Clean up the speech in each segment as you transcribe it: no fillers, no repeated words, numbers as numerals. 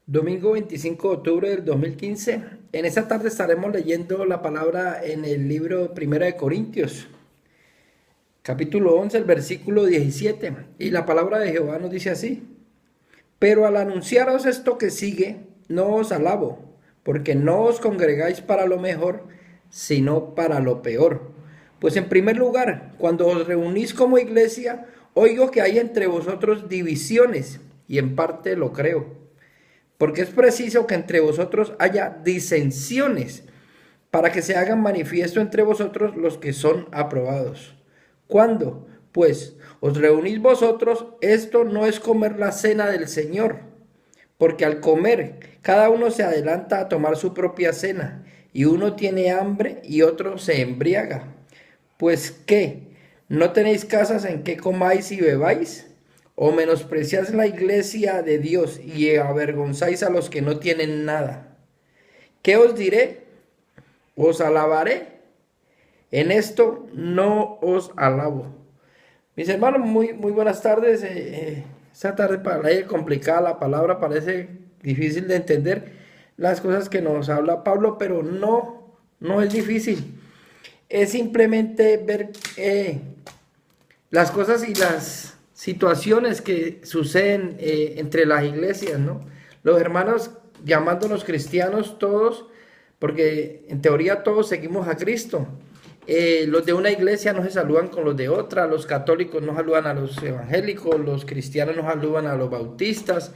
Domingo 25 de octubre del 2015. En esta tarde estaremos leyendo la palabra en el libro Primera de Corintios, capítulo 11, el versículo 17. Y la palabra de Jehová nos dice así: Pero al anunciaros esto que sigue, no os alabo, porque no os congregáis para lo mejor, sino para lo peor. Pues en primer lugar, cuando os reunís como iglesia, oigo que hay entre vosotros divisiones, y en parte lo creo. Porque es preciso que entre vosotros haya disensiones, para que se hagan manifiesto entre vosotros los que son aprobados. ¿Cuándo? Pues os reunís vosotros, esto no es comer la cena del Señor, porque al comer cada uno se adelanta a tomar su propia cena, y uno tiene hambre y otro se embriaga. Pues ¿qué? ¿No tenéis casas en que comáis y bebáis? ¿O menospreciáis la iglesia de Dios y avergonzáis a los que no tienen nada? ¿Qué os diré? ¿Os alabaré? En esto no os alabo. Mis hermanos, muy buenas tardes. Esta tarde para leer complicada, la palabra parece difícil de entender las cosas que nos habla Pablo, pero no es difícil. Es simplemente ver las cosas y las situaciones que suceden entre las iglesias, ¿no? Los hermanos llamándonos cristianos todos, porque en teoría todos seguimos a Cristo. Los de una iglesia no se saludan con los de otra, los católicos no saludan a los evangélicos, los cristianos no saludan a los bautistas.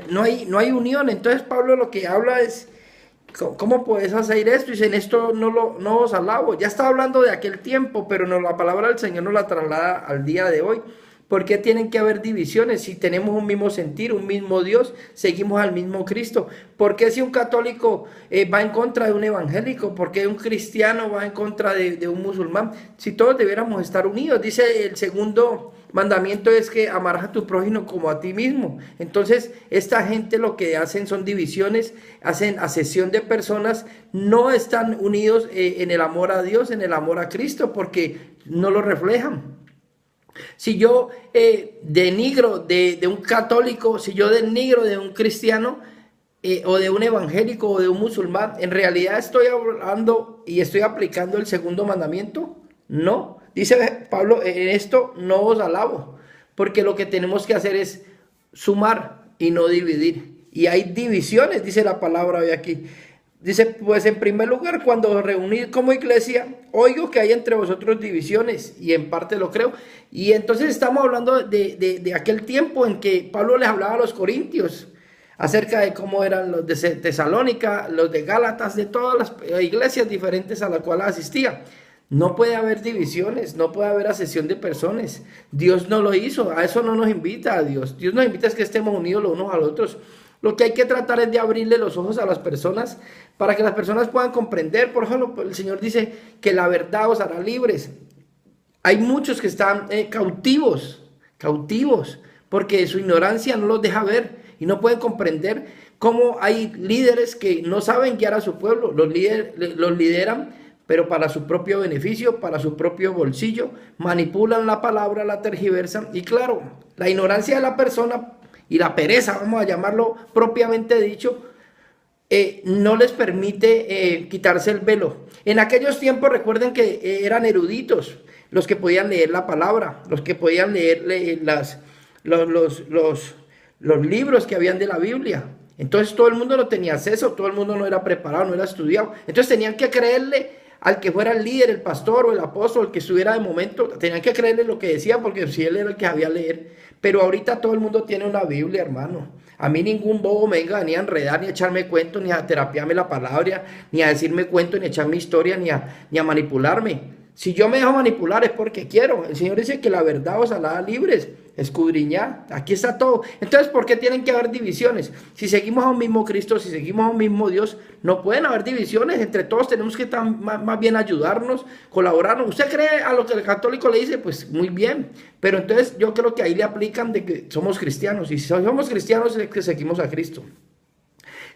No hay unión. Entonces Pablo lo que habla es: ¿cómo puedes hacer esto? Dice: en esto no os alabo. Ya estaba hablando de aquel tiempo, pero no, la palabra del Señor nos la traslada al día de hoy. ¿Por qué tienen que haber divisiones? Si tenemos un mismo sentir, un mismo Dios, seguimos al mismo Cristo. ¿Por qué si un católico va en contra de un evangélico? ¿Por qué un cristiano va en contra de un musulmán? Si todos debiéramos estar unidos. Dice el segundo mandamiento es que amarás a tu prójimo como a ti mismo. Entonces, esta gente lo que hacen son divisiones, hacen asesión de personas, no están unidos en el amor a Dios, en el amor a Cristo, porque no lo reflejan. Si yo denigro de un católico, si yo denigro de un cristiano, o de un evangélico o de un musulmán, ¿en realidad estoy hablando y estoy aplicando el segundo mandamiento? No. Dice Pablo: en esto no os alabo, porque lo que tenemos que hacer es sumar y no dividir. Y hay divisiones, dice la palabra hoy aquí. Dice: pues en primer lugar, cuando os reunís como iglesia, oigo que hay entre vosotros divisiones, y en parte lo creo. Y entonces estamos hablando de aquel tiempo en que Pablo les hablaba a los corintios acerca de cómo eran los de Tesalónica, los de Gálatas, de todas las iglesias diferentes a las cuales asistía. No puede haber divisiones, no puede haber asesión de personas. Dios no lo hizo, a eso no nos invita a Dios. Dios nos invita a que estemos unidos los unos a los otros. Lo que hay que tratar es de abrirle los ojos a las personas para que las personas puedan comprender. Por ejemplo, el Señor dice que la verdad os hará libres. Hay muchos que están cautivos, porque su ignorancia no los deja ver y no pueden comprender cómo hay líderes que no saben guiar a su pueblo. Los lideran, pero para su propio beneficio, para su propio bolsillo, manipulan la palabra, la tergiversan. Y claro, la ignorancia de la persona y la pereza, vamos a llamarlo propiamente dicho, no les permite quitarse el velo. En aquellos tiempos recuerden que eran eruditos los que podían leer la palabra, los que podían leer los libros que habían de la Biblia. Entonces todo el mundo no tenía acceso, todo el mundo no era preparado, no era estudiado. Entonces tenían que creerle al que fuera el líder, el pastor o el apóstol, el que estuviera de momento, tenían que creerle lo que decía, porque si él era el que sabía leer. Pero ahorita todo el mundo tiene una Biblia, hermano. A mí ningún bobo me venga ni a enredar, ni a echarme cuentos, ni a terapiarme la palabra, ni a decirme cuentos, ni a echarme historia, ni a manipularme. Si yo me dejo manipular es porque quiero. El Señor dice que la verdad os hará libres. Escudriñar. Aquí está todo. Entonces, ¿por qué tienen que haber divisiones? Si seguimos a un mismo Cristo, si seguimos a un mismo Dios, no pueden haber divisiones. Entre todos tenemos que más bien ayudarnos, colaborarnos. ¿Usted cree a lo que el católico le dice? Pues muy bien. Pero entonces yo creo que ahí le aplican de que somos cristianos. Y si somos cristianos es que seguimos a Cristo.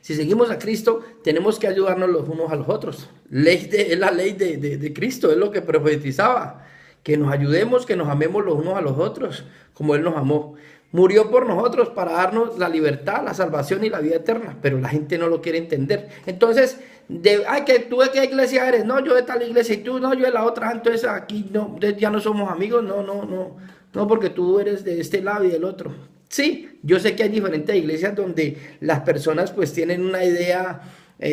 Si seguimos a Cristo, tenemos que ayudarnos los unos a los otros. Es la ley de Cristo, es lo que profetizaba. Que nos ayudemos, que nos amemos los unos a los otros, como Él nos amó. Murió por nosotros para darnos la libertad, la salvación y la vida eterna, pero la gente no lo quiere entender. Entonces, que tú de qué iglesia eres, no, yo de tal iglesia y tú, no, yo de la otra, entonces aquí no, ya no somos amigos, no, porque tú eres de este lado y del otro. Sí, yo sé que hay diferentes iglesias donde las personas pues tienen una idea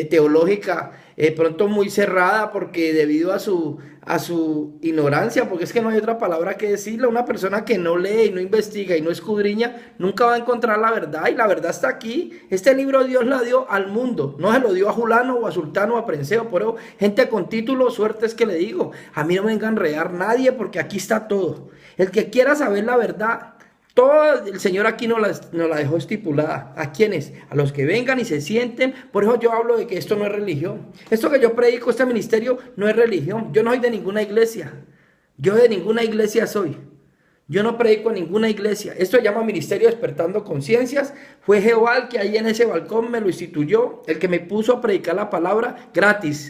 teológica pronto muy cerrada porque debido a su ignorancia, porque es que no hay otra palabra que decirle. Una persona que no lee y no investiga y no escudriña nunca va a encontrar la verdad, y la verdad está aquí. Este libro Dios lo dio al mundo, no se lo dio a Julano o a Sultano o a Prenseo. Por eso, gente con título, suerte es que le digo, a mí no me venga a enredar nadie porque aquí está todo. El que quiera saber la verdad, todo el Señor aquí nos la dejó estipulada. ¿A quiénes? A los que vengan y se sienten. Por eso yo hablo de que esto no es religión. Esto que yo predico, este ministerio, no es religión. Yo no soy de ninguna iglesia. Yo de ninguna iglesia soy. Yo no predico en ninguna iglesia. Esto se llama Ministerio Despertando Conciencias. Fue Jehová el que ahí en ese balcón me lo instituyó, el que me puso a predicar la palabra gratis,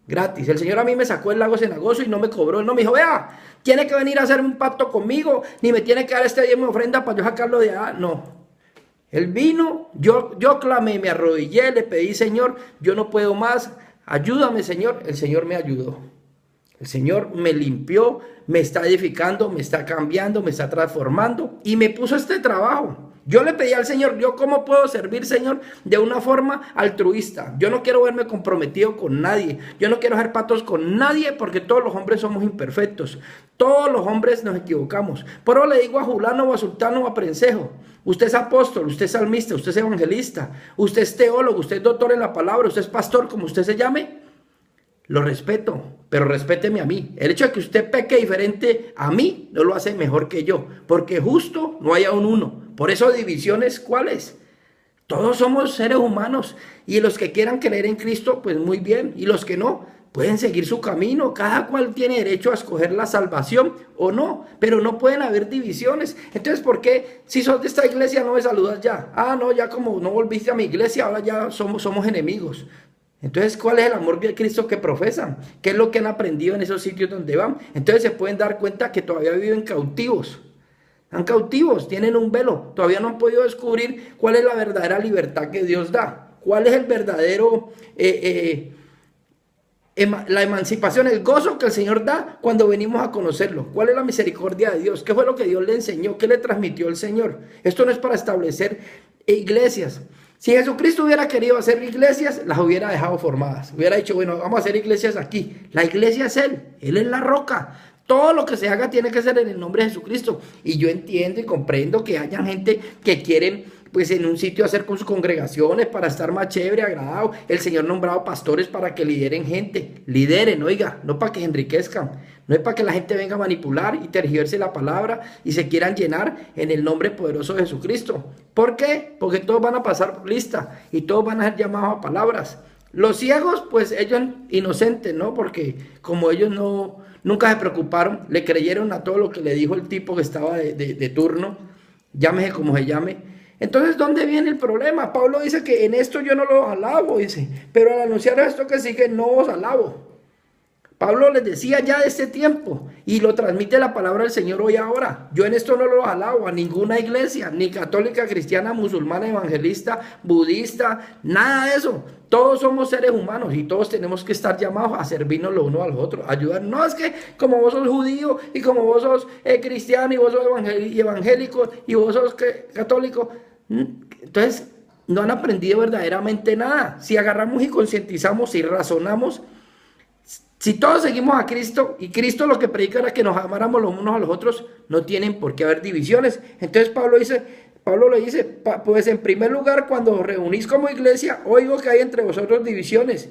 gratis. El Señor a mí me sacó el lago cenagoso y no me cobró, no me dijo, vea, tiene que venir a hacer un pacto conmigo, ni me tiene que dar este diezmo de ofrenda para yo sacarlo de allá. No. Él vino, yo clamé, me arrodillé, le pedí, Señor, yo no puedo más, ayúdame, Señor. El Señor me ayudó. El Señor me limpió, me está edificando, me está cambiando, me está transformando y me puso este trabajo. Yo le pedí al Señor, ¿yo cómo puedo servir, Señor? De una forma altruista. Yo no quiero verme comprometido con nadie. Yo no quiero hacer patos con nadie porque todos los hombres somos imperfectos. Todos los hombres nos equivocamos. Por eso le digo a Julano o a Sultano o a Prensejo, usted es apóstol, usted es salmista, usted es evangelista, usted es teólogo, usted es doctor en la palabra, usted es pastor, como usted se llame. Lo respeto, pero respéteme a mí. El hecho de que usted peque diferente a mí no lo hace mejor que yo, porque justo no hay aún uno. Por eso divisiones, ¿cuáles? Todos somos seres humanos y los que quieran creer en Cristo, pues muy bien, y los que no, pueden seguir su camino. Cada cual tiene derecho a escoger la salvación o no, pero no pueden haber divisiones. Entonces, ¿por qué si sos de esta iglesia no me saludas ya? Ah, no, ya como no volviste a mi iglesia, ahora ya somos enemigos. Entonces, ¿cuál es el amor de Cristo que profesan? ¿Qué es lo que han aprendido en esos sitios donde van? Entonces se pueden dar cuenta que todavía viven cautivos. Están cautivos, tienen un velo. Todavía no han podido descubrir cuál es la verdadera libertad que Dios da. ¿Cuál es el verdadero, la emancipación, el gozo que el Señor da cuando venimos a conocerlo? ¿Cuál es la misericordia de Dios? ¿Qué fue lo que Dios le enseñó? ¿Qué le transmitió el Señor? Esto no es para establecer iglesias. Si Jesucristo hubiera querido hacer iglesias, las hubiera dejado formadas. Hubiera dicho, bueno, vamos a hacer iglesias aquí. La iglesia es Él es la roca. Todo lo que se haga tiene que ser en el nombre de Jesucristo. Y yo entiendo y comprendo que haya gente que quieren, pues en un sitio hacer con sus congregaciones para estar más chévere, agradado. El Señor ha nombrado pastores para que lideren gente. Lideren, oiga, no para que enriquezcan. No es para que la gente venga a manipular y tergiverse la palabra y se quieran llenar en el nombre poderoso de Jesucristo. ¿Por qué? Porque todos van a pasar por lista y todos van a ser llamados a palabras. Los ciegos, pues ellos inocentes, ¿no? Porque como ellos nunca se preocuparon, le creyeron a todo lo que le dijo el tipo que estaba de turno, llámese como se llame. Entonces, ¿dónde viene el problema? Pablo dice que en esto yo no los alabo, dice, pero al anunciar esto que sigue no os alabo. Pablo les decía ya de este tiempo y lo transmite la palabra del Señor hoy ahora. Yo en esto no lo alabo a ninguna iglesia, ni católica, cristiana, musulmana, evangelista, budista, nada de eso. Todos somos seres humanos y todos tenemos que estar llamados a servirnos lo uno al otro, a ayudar. No es que como vos sos judío y como vos sos cristiano y vos sos evangélico y vos sos católico, entonces no han aprendido verdaderamente nada. Si agarramos y concientizamos y razonamos, si todos seguimos a Cristo y Cristo lo que predica era que nos amáramos los unos a los otros, no tienen por qué haber divisiones. Entonces Pablo le dice, pues en primer lugar, cuando os reunís como iglesia, oigo que hay entre vosotros divisiones.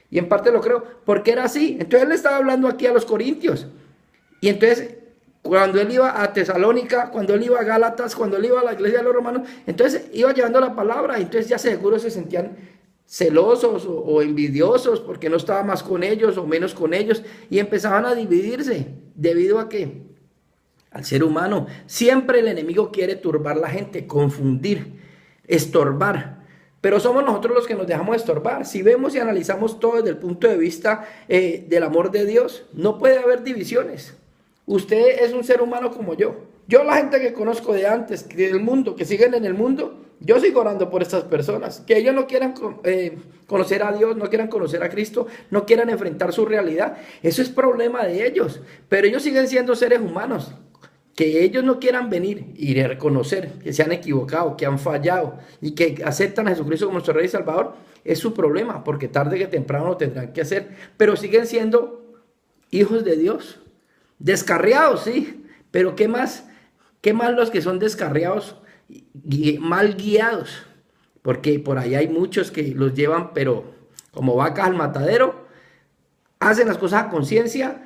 Y en parte lo creo, porque era así. Entonces él le estaba hablando aquí a los corintios. Y entonces, cuando él iba a Tesalónica, cuando él iba a Gálatas, cuando él iba a la iglesia de los romanos, entonces iba llevando la palabra. Y entonces ya seguro se sentían celosos o envidiosos porque no estaba más con ellos o menos con ellos y empezaban a dividirse. ¿Debido a qué? Al ser humano. Siempre el enemigo quiere turbar la gente, confundir, estorbar. Pero somos nosotros los que nos dejamos estorbar. Si vemos y analizamos todo desde el punto de vista del amor de Dios, no puede haber divisiones. Usted es un ser humano como yo. Yo la gente que conozco de antes, del mundo, que siguen en el mundo, yo sigo orando por estas personas, que ellos no quieran conocer a Dios, no quieran conocer a Cristo, no quieran enfrentar su realidad. Eso es problema de ellos, pero ellos siguen siendo seres humanos. Que ellos no quieran venir y reconocer que se han equivocado, que han fallado y que aceptan a Jesucristo como nuestro Rey y Salvador, es su problema, porque tarde que temprano lo tendrán que hacer, pero siguen siendo hijos de Dios, descarriados, sí, pero ¿qué más? ¿Qué más los que son descarriados y mal guiados? Porque por ahí hay muchos que los llevan, pero como vacas al matadero, hacen las cosas a conciencia.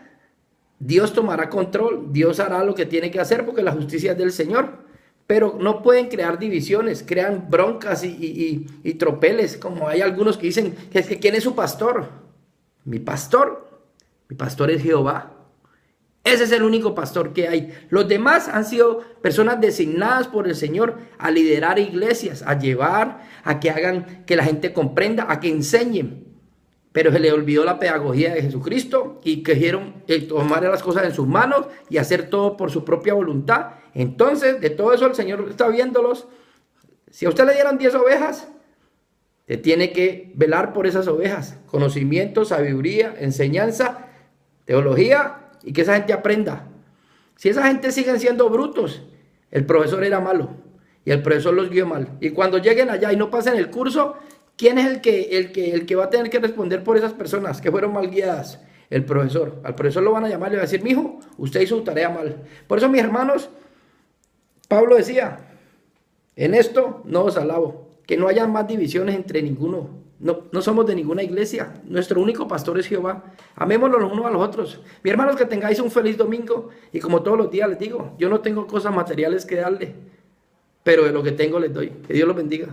Dios tomará control, Dios hará lo que tiene que hacer porque la justicia es del Señor. Pero no pueden crear divisiones, crean broncas y tropeles, como hay algunos que dicen que ¿quién es su pastor? Mi pastor es Jehová. Ese es el único pastor que hay. Los demás han sido personas designadas por el Señor a liderar iglesias, a llevar, a que hagan que la gente comprenda, a que enseñen. Pero se le olvidó la pedagogía de Jesucristo y quisieron tomar las cosas en sus manos y hacer todo por su propia voluntad. Entonces, de todo eso el Señor está viéndolos. Si a usted le dieran 10 ovejas, usted tiene que velar por esas ovejas. Conocimiento, sabiduría, enseñanza, teología y que esa gente aprenda. Si esa gente siguen siendo brutos, el profesor era malo y el profesor los guió mal. Y cuando lleguen allá y no pasen el curso, ¿quién es el que va a tener que responder por esas personas que fueron mal guiadas? El profesor. Al profesor lo van a llamar y le va a decir, mijo, usted hizo su tarea mal. Por eso, mis hermanos, Pablo decía, en esto no os alabo, que no haya más divisiones entre ninguno. No somos de ninguna iglesia. Nuestro único pastor es Jehová. Amémonos los unos a los otros. Mis hermanos, que tengáis un feliz domingo. Y como todos los días les digo, yo no tengo cosas materiales que darle, pero de lo que tengo les doy. Que Dios los bendiga.